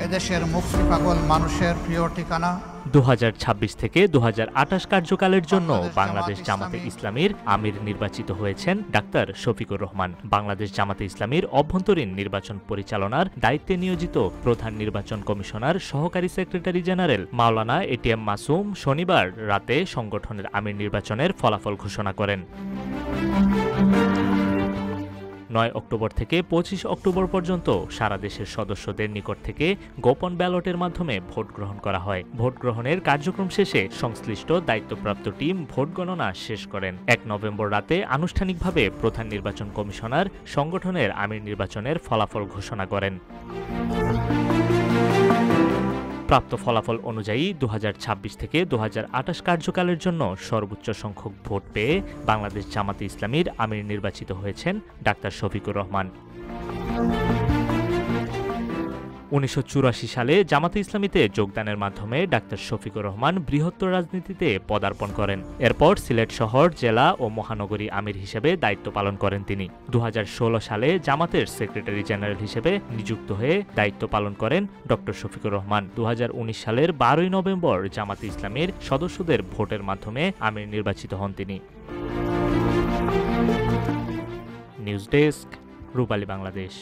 এদেশের মুক্তি পাগল মানুষের প্রিয় ঠিকানা। 2026 থেকে 2028 কার্যকালের জন্য বাংলাদেশ জামাতে ইসলামীর আমির নির্বাচিত হয়েছেন ডাক্তার শফিকুর রহমান। বাংলাদেশ জামাতে ইসলামীর অভ্যন্তরীণ নির্বাচন পরিচালনার দায়িত্বে নিয়োজিত প্রধান নির্বাচন কমিশনার সহকারী সেক্রেটারি জেনারেল মাওলানা এটিএম মাসুম শনিবার রাতে সংগঠনের আমির নির্বাচনের ফলাফল ঘোষণা করেন। 9 অক্টোবর থেকে 25 অক্টোবর পর্যন্ত সারা দেশের সদস্যদের নিকট থেকে গোপন ব্যালটের মাধ্যমে ভোট গ্রহণ করা হয়। ভোট গ্রহণের কার্যক্রম শেষে সংশ্লিষ্ট দায়িত্বপ্রাপ্ত টিম ভোট গণনা শেষ করেন। 1 নভেম্বর রাতে আনুষ্ঠানিকভাবে প্রধান নির্বাচন কমিশনার সংগঠনের আমির নির্বাচনের ফলাফল ঘোষণা করেন। প্রাপ্ত ফলাফল অনুযায়ী 2026 থেকে 2028 কার্যকালের জন্য সর্বোচ্চ সংখ্যক ভোট পেয়ে বাংলাদেশ জামাতে ইসলামীর আমির নির্বাচিত হয়েছেন ডাক্তার শফিকুর রহমান। 1984 সালে জামাতে ইসলামীতে যোগদানের মাধ্যমে ডাক্তার শফিকুর রহমান বৃহত্তর রাজনীতিতে পদার্পণ করেন। এরপর সিলেট শহর, জেলা ও মহানগরী আমির হিসেবে দায়িত্ব পালন করেন তিনি। 2016 সালে জামাতের সেক্রেটারি জেনারেল হিসেবে নিযুক্ত হয়ে দায়িত্ব পালন করেন ডক্টর শফিকুর রহমান। 2019 সালের 12 নভেম্বর জামাতে ইসলামীর সদস্যদের ভোটের মাধ্যমে আমির নির্বাচিত হন তিনি। নিউজ ডেস্ক, রূপালী বাংলাদেশ।